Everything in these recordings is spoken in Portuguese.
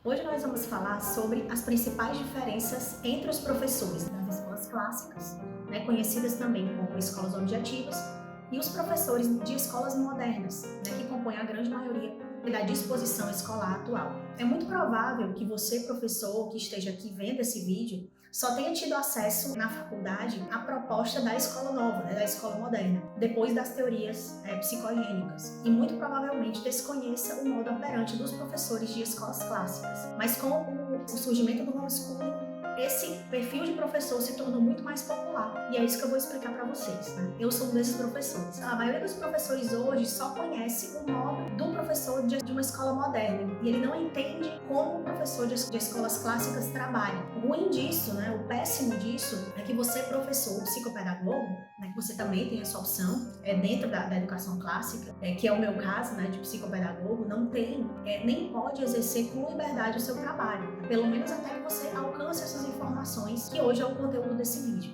Hoje nós vamos falar sobre as principais diferenças entre os professores das escolas clássicas, conhecidas também como escolas objetivas, e os professores de escolas modernas, que compõem a grande maioria da disposição escolar atual. É muito provável que você, professor, que esteja aqui vendo esse vídeo, só tenha tido acesso na faculdade à proposta da escola nova, da escola moderna, depois das teorias psicogênicas, e muito provavelmente desconheça o modo operante dos professores de escolas clássicas. Mas com o surgimento do homeschooling, esse perfil de professor se tornou muito mais popular, e é isso que eu vou explicar para vocês. Eu sou um desses professores. A maioria dos professores hoje só conhece o modo do professor de uma escola moderna, e ele não entende como o professor de escolas clássicas trabalha. O ruim disso, o péssimo disso, é que você, professor psicopedagogo, que você também tem essa opção dentro da educação clássica, que é o meu caso, de psicopedagogo, não tem, nem pode exercer com liberdade o seu trabalho, pelo menos até que você alcance essas informações, que hoje é o conteúdo desse vídeo.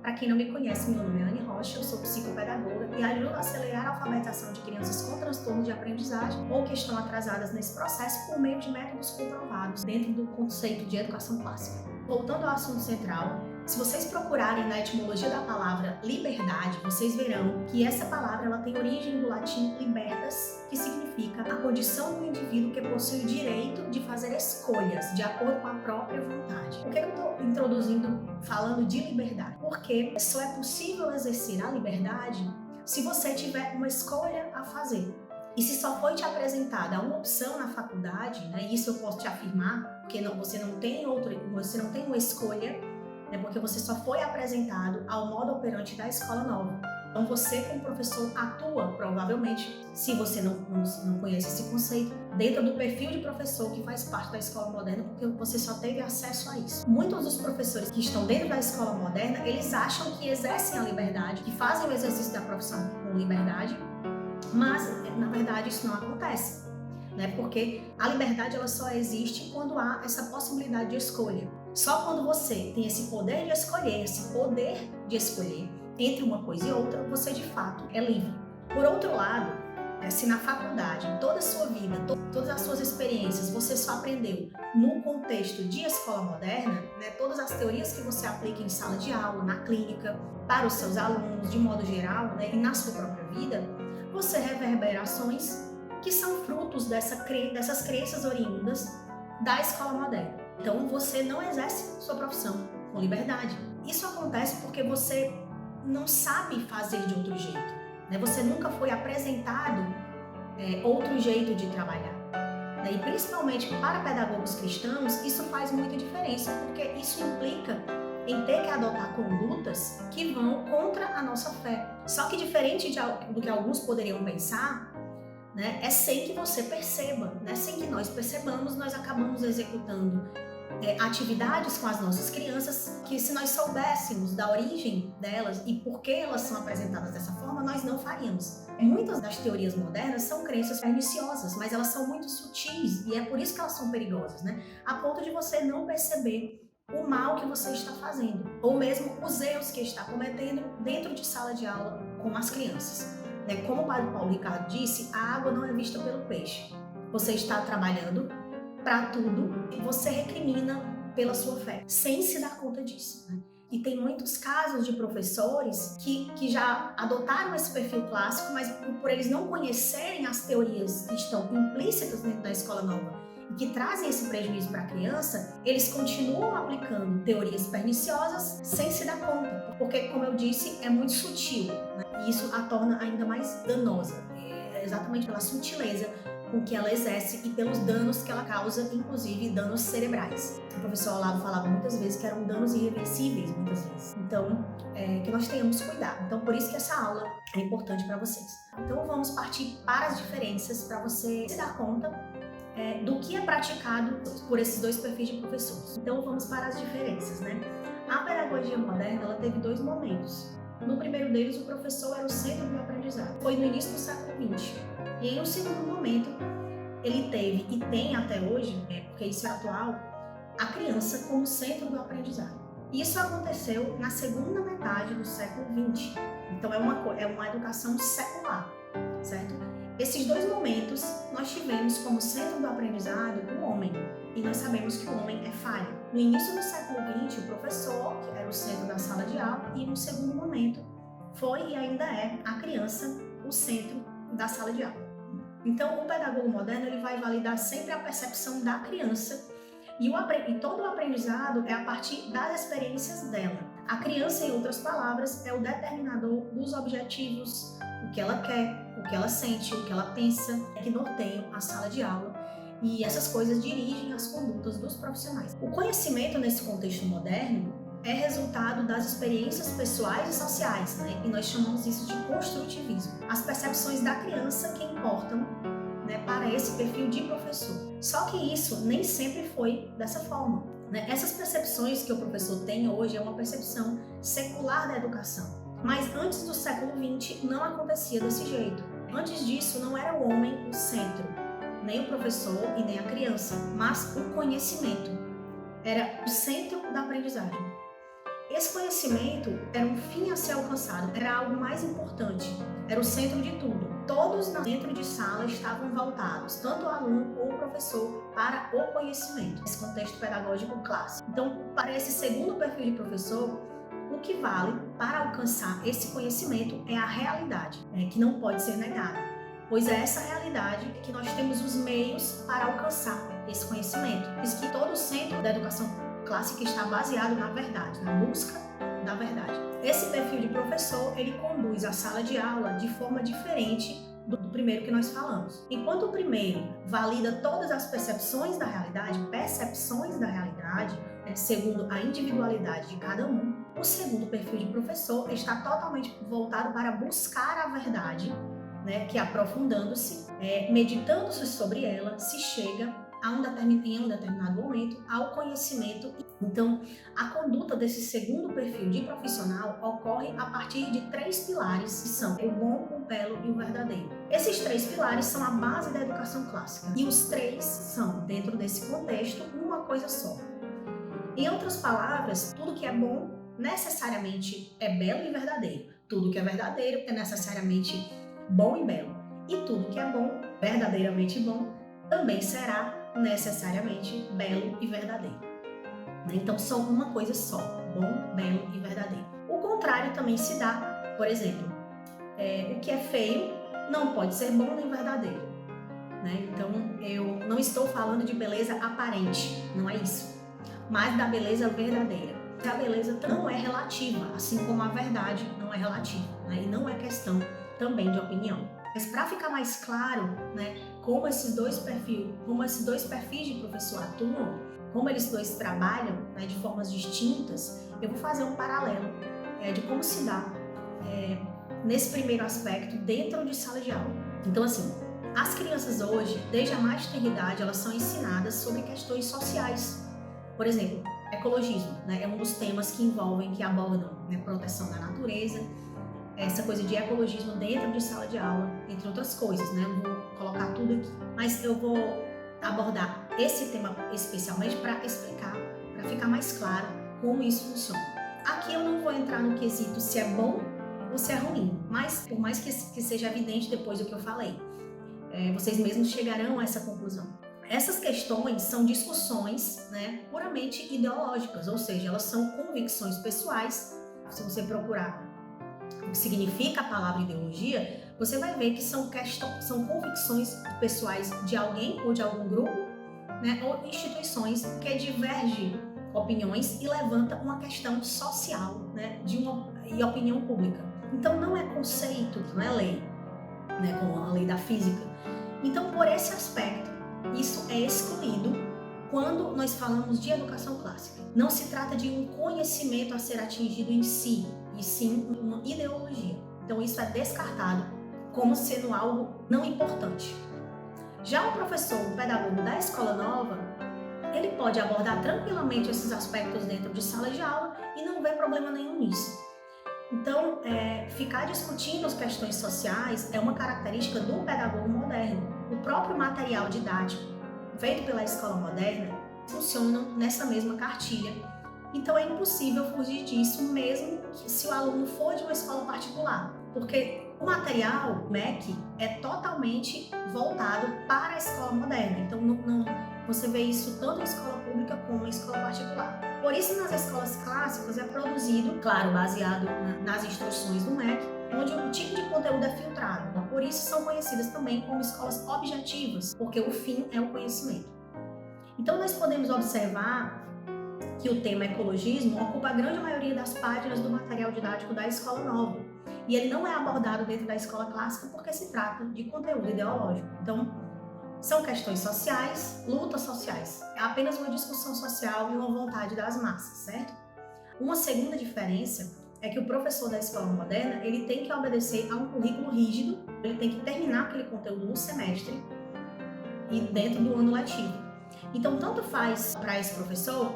Para quem não me conhece, meu nome é Anne Rocha, eu sou psicopedagoga e ajudo a acelerar a alfabetização de crianças com transtorno de aprendizagem ou que estão atrasadas nesse processo por meio de métodos comprovados dentro do conceito de educação clássica. Voltando ao assunto central, se vocês procurarem na etimologia da palavra liberdade, vocês verão que essa palavra ela tem origem do latim libertas, que significa a condição do indivíduo que possui o direito de fazer escolhas de acordo com a própria vontade. Por que eu estou introduzindo falando de liberdade? Porque só é possível exercer a liberdade se você tiver uma escolha a fazer. E se só foi te apresentada uma opção na faculdade, isso eu posso te afirmar, porque você não tem uma escolha, porque você só foi apresentado ao modo operante da escola nova. Então você, como professor, atua, provavelmente, se você não conhece esse conceito, dentro do perfil de professor que faz parte da escola moderna, porque você só teve acesso a isso. Muitos dos professores que estão dentro da escola moderna, eles acham que exercem a liberdade, que fazem o exercício da profissão com liberdade, mas, na verdade, isso não acontece. Porque a liberdade ela só existe quando há essa possibilidade de escolha. Só quando você tem esse poder de escolher entre uma coisa e outra, você de fato é livre. Por outro lado, se na faculdade, toda a sua vida, todas as suas experiências, você só aprendeu no contexto de escola moderna, todas as teorias que você aplica em sala de aula, na clínica, para os seus alunos, de modo geral, e na sua própria vida, você reverbera ações que são frutos dessas crenças oriundas da escola moderna. Então, você não exerce sua profissão com liberdade. Isso acontece porque você não sabe fazer de outro jeito. Você nunca foi apresentado outro jeito de trabalhar. E principalmente para pedagogos cristãos, isso faz muita diferença, porque isso implica em ter que adotar condutas que vão contra a nossa fé. Só que diferente do que alguns poderiam pensar, é sem que você perceba, sem que nós percebamos, nós acabamos executando atividades com as nossas crianças que, se nós soubéssemos da origem delas e por que elas são apresentadas dessa forma, nós não faríamos. Muitas das teorias modernas são crenças perniciosas, mas elas são muito sutis e é por isso que elas são perigosas, a ponto de você não perceber o mal que você está fazendo, ou mesmo os erros que está cometendo dentro de sala de aula com as crianças. Como o padre Paulo Ricardo disse, a água não é vista pelo peixe. Você está trabalhando para tudo e você recrimina pela sua fé, sem se dar conta disso. E tem muitos casos de professores que já adotaram esse perfil clássico, mas por eles não conhecerem as teorias que estão implícitas dentro da escola nova e que trazem esse prejuízo para a criança, eles continuam aplicando teorias perniciosas sem se dar conta, porque, como eu disse, é muito sutil, e isso a torna ainda mais danosa, exatamente pela sutileza com que ela exerce e pelos danos que ela causa, inclusive danos cerebrais. O professor Olavo falava muitas vezes que eram danos irreversíveis, muitas vezes. Então, que nós tenhamos cuidado. Então, por isso que essa aula é importante para vocês. Então, vamos partir para as diferenças, para você se dar conta do que é praticado por esses dois perfis de professores. Então, vamos para as diferenças, A pedagogia moderna, ela teve dois momentos. No primeiro deles, o professor era o centro do aprendizado. Foi no início do século XX. E em um segundo momento, ele teve e tem até hoje, porque isso é atual, a criança como centro do aprendizado. Isso aconteceu na segunda metade do século XX. Então é uma educação secular, certo? Esses dois momentos nós tivemos como centro do aprendizado o homem, e nós sabemos que o homem é falho. No início do século XX, o professor, que era o centro da sala de aula, e no segundo momento foi e ainda é a criança o centro da sala de aula. Então o pedagogo moderno ele vai validar sempre a percepção da criança e todo o aprendizado é a partir das experiências dela. A criança, em outras palavras, é o determinador dos objetivos, o que ela quer, o que ela sente, o que ela pensa, que norteiam a sala de aula, e essas coisas dirigem as condutas dos profissionais. O conhecimento nesse contexto moderno é resultado das experiências pessoais e sociais, né? E nós chamamos isso de construtivismo. As percepções da criança que importam, né, para esse perfil de professor. Só que isso nem sempre foi dessa forma, né? Essas percepções que o professor tem hoje é uma percepção secular da educação. Mas antes do século XX não acontecia desse jeito. Antes disso não era o homem o centro, nem o professor e nem a criança, mas o conhecimento era o centro da aprendizagem. Esse conhecimento era um fim a ser alcançado, era algo mais importante, era o centro de tudo. Todos dentro de sala estavam voltados, tanto o aluno ou o professor, para o conhecimento, esse contexto pedagógico clássico. Então, para esse segundo perfil de professor, o que vale para alcançar esse conhecimento é a realidade, que não pode ser negada, pois é essa realidade que nós temos os meios para alcançar esse conhecimento. Diz que todo o centro da educação clássica está baseado na verdade, na busca da verdade. Esse perfil de professor, ele conduz a sala de aula de forma diferente do primeiro que nós falamos. Enquanto o primeiro valida todas as percepções da realidade, segundo a individualidade de cada um, o segundo perfil de professor está totalmente voltado para buscar a verdade, né, que aprofundando-se, meditando-se sobre ela, se chega em um determinado momento ao conhecimento. Então, a conduta desse segundo perfil de profissional ocorre a partir de 3 pilares, que são o bom, o belo e o verdadeiro. Esses 3 pilares são a base da educação clássica, e os 3 são, dentro desse contexto, uma coisa só. Em outras palavras, tudo que é bom necessariamente é belo e verdadeiro. Tudo que é verdadeiro é necessariamente bom e belo. E tudo que é bom, verdadeiramente bom, também será necessariamente belo e verdadeiro. Então são uma coisa só, bom, belo e verdadeiro. O contrário também se dá, por exemplo, o que é feio não pode ser bom nem verdadeiro, né? Então eu não estou falando de beleza aparente, não é isso, mas da beleza verdadeira. A beleza não é relativa, assim como a verdade não é relativa, né? E não é questão também de opinião. Mas para ficar mais claro, né, como esses dois perfis de professor atuam, como eles dois trabalham, né, de formas distintas, eu vou fazer um paralelo de como se dá nesse primeiro aspecto dentro de sala de aula. Então, assim, as crianças hoje, desde a mais tenra idade, elas são ensinadas sobre questões sociais. Por exemplo, ecologismo, né, é um dos temas que abordam, né, proteção da natureza, essa coisa de ecologismo dentro de sala de aula, entre outras coisas, né? Eu não vou colocar tudo aqui, mas eu vou abordar esse tema especialmente para explicar, para ficar mais claro como isso funciona. Aqui eu não vou entrar no quesito se é bom ou se é ruim, mas por mais que seja evidente depois do que eu falei, vocês mesmos chegarão a essa conclusão. Essas questões são discussões, né, puramente ideológicas, ou seja, elas são convicções pessoais. Se você procurar o que significa a palavra ideologia, você vai ver que são convicções pessoais de alguém ou de algum grupo, né, ou instituições que divergem opiniões e levanta uma questão social, né, e opinião pública. Então não é conceito, não é lei, né, como a lei da física. Então, por esse aspecto, isso é excluído quando nós falamos de educação clássica. Não se trata de um conhecimento a ser atingido em si, e sim uma ideologia. Então isso é descartado como sendo algo não importante. Já o professor, o pedagogo da escola nova, ele pode abordar tranquilamente esses aspectos dentro de sala de aula e não vê problema nenhum nisso. Então, ficar discutindo as questões sociais é uma característica do pedagogo moderno. O próprio material didático feito pela escola moderna funcionam nessa mesma cartilha Então é impossível fugir disso, mesmo se o aluno for de uma escola particular, porque o material, o MEC, é totalmente voltado para a escola moderna. Então você vê isso tanto em escola pública como em escola particular. Por isso, nas escolas clássicas é produzido, claro, baseado nas instruções do MEC, onde o tipo de conteúdo é filtrado. Por isso são conhecidas também como escolas objetivas, porque o fim é o conhecimento. Então nós podemos observar que o tema ecologismo ocupa a grande maioria das páginas do material didático da escola nova. E ele não é abordado dentro da escola clássica porque se trata de conteúdo ideológico. Então, são questões sociais, lutas sociais. É apenas uma discussão social e uma vontade das massas, certo? Uma segunda diferença é que o professor da escola moderna, ele tem que obedecer a um currículo rígido, ele tem que terminar aquele conteúdo no semestre e dentro do ano letivo. Então, tanto faz para esse professor,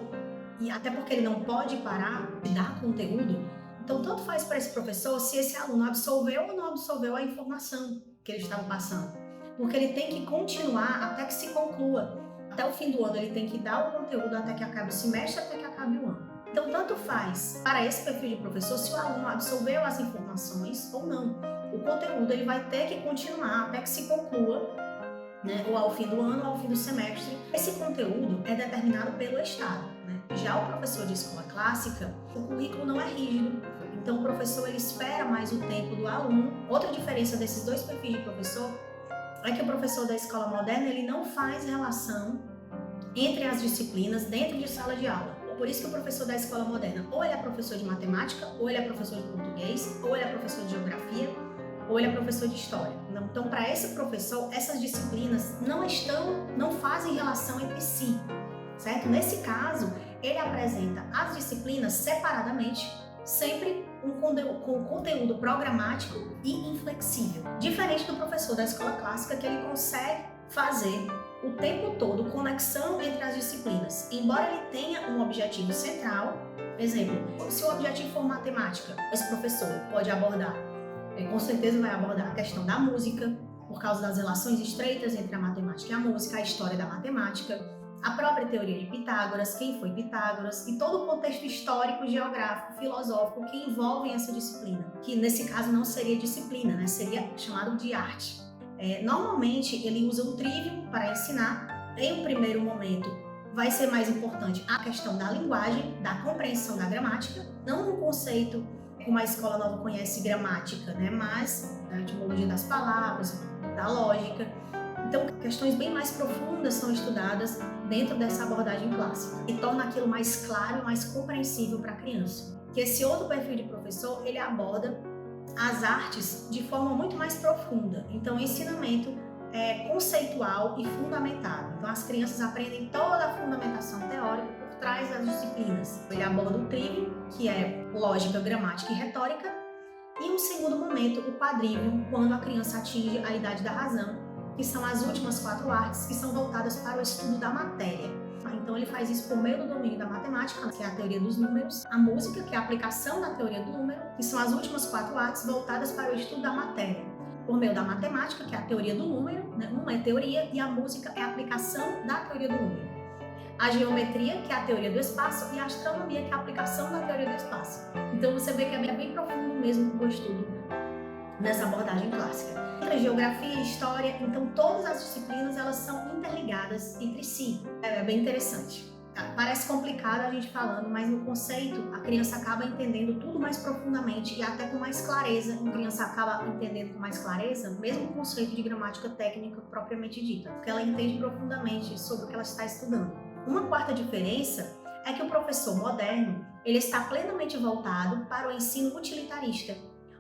e até porque ele não pode parar de dar conteúdo, então tanto faz para esse professor se esse aluno absorveu ou não absorveu a informação que ele estava passando. Porque ele tem que continuar até que se conclua. Até o fim do ano ele tem que dar o conteúdo até que acabe o semestre, até que acabe o ano. Então tanto faz para esse perfil de professor se o aluno absorveu as informações ou não. O conteúdo ele vai ter que continuar até que se conclua, né, ou ao fim do ano ou ao fim do semestre. Esse conteúdo é determinado pelo Estado, né? Já o professor de escola clássica, o currículo não é rígido, então o professor ele espera mais o tempo do aluno. Outra diferença desses dois perfis de professor é que o professor da escola moderna ele não faz relação entre as disciplinas dentro de sala de aula. Por isso que o professor da escola moderna ou ele é professor de matemática, ou ele é professor de português, ou ele é professor de geografia, ou ele é professor de história. Então, para esse professor, essas disciplinas não fazem relação entre si, certo? Nesse caso, ele apresenta as disciplinas separadamente, sempre com conteúdo programático e inflexível. Diferente do professor da escola clássica, que ele consegue fazer o tempo todo conexão entre as disciplinas. Embora ele tenha um objetivo central, exemplo, se o objetivo for matemática, esse professor pode abordar, com certeza vai abordar a questão da música, por causa das relações estreitas entre a matemática e a música, a história da matemática, a própria teoria de Pitágoras, quem foi Pitágoras e todo o contexto histórico, geográfico, filosófico que envolve essa disciplina, que nesse caso não seria disciplina, né? Seria chamado de arte. Normalmente ele usa o trivium para ensinar. Em um primeiro momento vai ser mais importante a questão da linguagem, da compreensão da gramática, não um conceito como a escola nova conhece gramática, né? Mas a etimologia das palavras, da lógica. Então, questões bem mais profundas são estudadas dentro dessa abordagem clássica e torna aquilo mais claro e mais compreensível para a criança. Que esse outro perfil de professor, ele aborda as artes de forma muito mais profunda. Então, o ensinamento é conceitual e fundamentado. Então, as crianças aprendem toda a fundamentação teórica por trás das disciplinas. Ele aborda o trivium, que é lógica, gramática e retórica, e em um segundo momento, o quadrivium, quando a criança atinge a idade da razão, que são as últimas 4 artes que são voltadas para o estudo da matéria. Então ele faz isso por meio do domínio da matemática, que é a teoria dos números, a música, que é a aplicação da teoria do número, que são as últimas 4 artes voltadas para o estudo da matéria. Por meio da matemática, que é a teoria do número, né? Uma é teoria e a música é a aplicação da teoria do número. A geometria, que é a teoria do espaço, e a astronomia, que é a aplicação da teoria do espaço. Então você vê que é bem profundo mesmo o estudo nessa abordagem clássica. Entre geografia e história, então todas as disciplinas elas são interligadas entre si. É bem interessante. Parece complicado a gente falando, mas no conceito a criança acaba entendendo tudo mais profundamente e até com mais clareza. A criança acaba entendendo com mais clareza, mesmo o conceito de gramática técnica propriamente dita, porque ela entende profundamente sobre o que ela está estudando. Uma quarta diferença é que o professor moderno ele está plenamente voltado para o ensino utilitarista,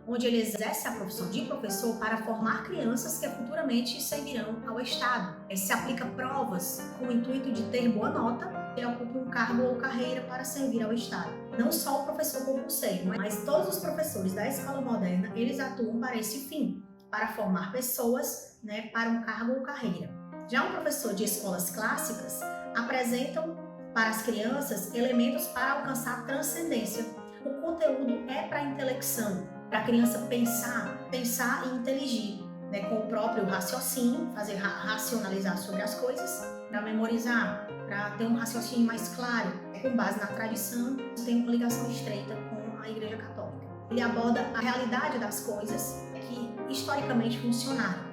onde ele exerce a profissão de professor para formar crianças que futuramente servirão ao Estado. Ele se aplica provas com o intuito de ter boa nota, ele ocupa um cargo ou carreira para servir ao Estado. Não só o professor concurseiro, mas todos os professores da escola moderna, eles atuam para esse fim, para formar pessoas, né, para um cargo ou carreira. Já um professor de escolas clássicas apresentam para as crianças elementos para alcançar transcendência. O conteúdo é para a intelecção, para a criança pensar e inteligir, né, com o próprio raciocínio, fazer racionalizar sobre as coisas, para memorizar, para ter um raciocínio mais claro. com base na tradição, tem uma ligação estreita com a Igreja Católica. Ele aborda a realidade das coisas que historicamente funcionaram.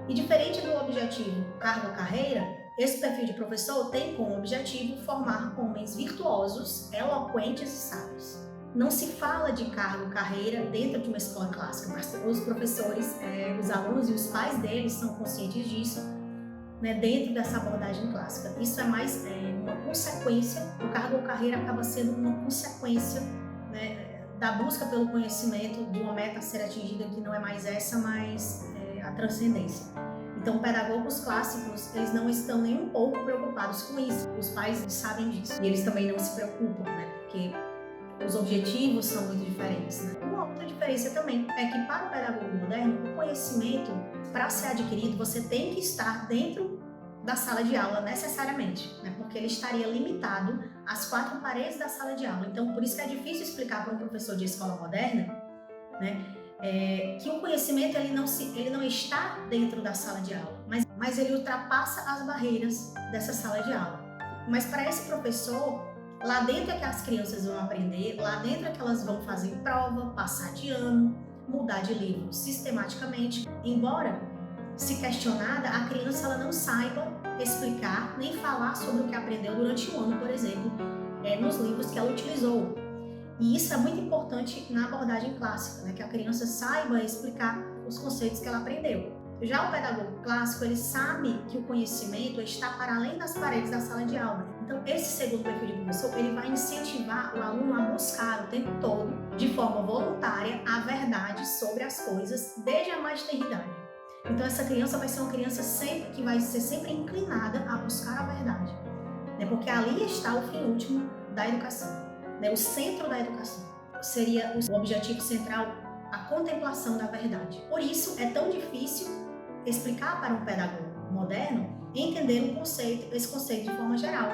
E diferente do objetivo cargo ou carreira, esse perfil de professor tem como objetivo formar homens virtuosos, eloquentes e sábios. Não se fala de cargo ou carreira dentro de uma escola clássica, mas os professores, os alunos e os pais deles são conscientes disso, né, dentro dessa abordagem clássica. Isso é mais uma consequência, o cargo ou carreira acaba sendo uma consequência, né, da busca pelo conhecimento, de uma meta a ser atingida que não é mais essa, mas a transcendência. Então, pedagogos clássicos, eles não estão nem um pouco preocupados com isso. Os pais sabem disso e eles também não se preocupam, né, porque os objetivos são muito diferentes, né? Uma outra diferença também é que para o pedagogo moderno, o conhecimento, para ser adquirido, você tem que estar dentro da sala de aula necessariamente, né? Porque ele estaria limitado às 4 paredes da sala de aula. Então, por isso que é difícil explicar para um professor de escola moderna, né, que o conhecimento ele não está dentro da sala de aula, mas ele ultrapassa as barreiras dessa sala de aula. Mas para esse professor, lá dentro é que as crianças vão aprender, lá dentro é que elas vão fazer prova, passar de ano, mudar de livro sistematicamente. Embora, se questionada, a criança ela não saiba explicar nem falar sobre o que aprendeu durante um ano, por exemplo, nos livros que ela utilizou. E isso é muito importante na abordagem clássica, né? Que a criança saiba explicar os conceitos que ela aprendeu. Já o pedagogo clássico, ele sabe que o conhecimento está para além das paredes da sala de aula. Então, esse segundo perfil de professor, ele vai incentivar o aluno a buscar o tempo todo, de forma voluntária, a verdade sobre as coisas desde a mais tenra idade. Então, essa criança vai ser uma criança que vai ser sempre inclinada a buscar a verdade, né? Porque ali está o fim último da educação, né? O centro da educação seria o objetivo central, a contemplação da verdade. Por isso, é tão difícil explicar para um pedagogo moderno entender esse conceito de forma geral,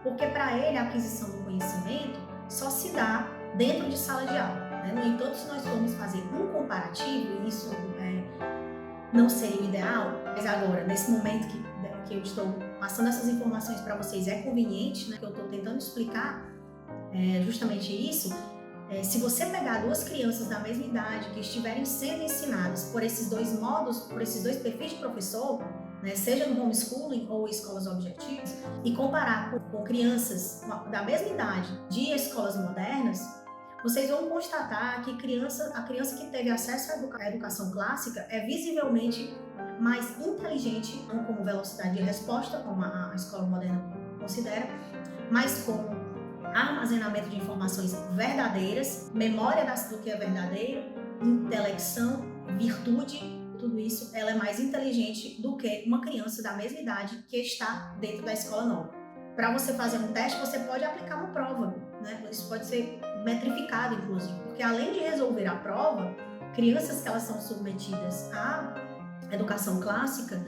porque para ele a aquisição do conhecimento só se dá dentro de sala de aula, né? No entanto, se nós formos fazer um comparativo, e isso não seria o ideal, mas agora, nesse momento que eu estou passando essas informações para vocês, é conveniente, né, que eu estou tentando explicar justamente isso. Se você pegar 2 crianças da mesma idade que estiverem sendo ensinadas por esses 2 modos, por esses 2 perfis de professor, né, seja no homeschooling ou escolas objetivas, e comparar com crianças da mesma idade de escolas modernas, vocês vão constatar que a criança que teve acesso à educação clássica é visivelmente mais inteligente, não como velocidade de resposta, como a escola moderna considera, mas como armazenamento de informações verdadeiras, memória do que é verdadeiro, intelecção, virtude, tudo isso, ela é mais inteligente do que uma criança da mesma idade que está dentro da escola nova. Para você fazer um teste, você pode aplicar uma prova, né? Isso pode ser metrificado, inclusive, porque além de resolver a prova, crianças que elas são submetidas à educação clássica,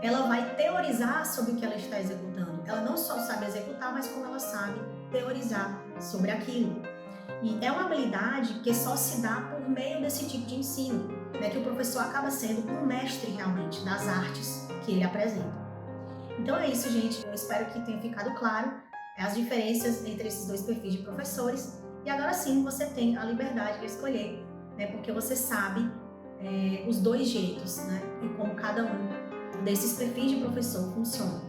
ela vai teorizar sobre o que ela está executando. Ela não só sabe executar, mas como ela sabe teorizar sobre aquilo. E é uma habilidade que só se dá por meio desse tipo de ensino, né? Que o professor acaba sendo um mestre realmente das artes que ele apresenta. Então é isso, gente. Eu espero que tenha ficado claro as diferenças entre esses 2 perfis de professores. E agora sim, você tem a liberdade de escolher, né? Porque você sabe os 2 jeitos, né? E como cada um desses perfis de professor funciona.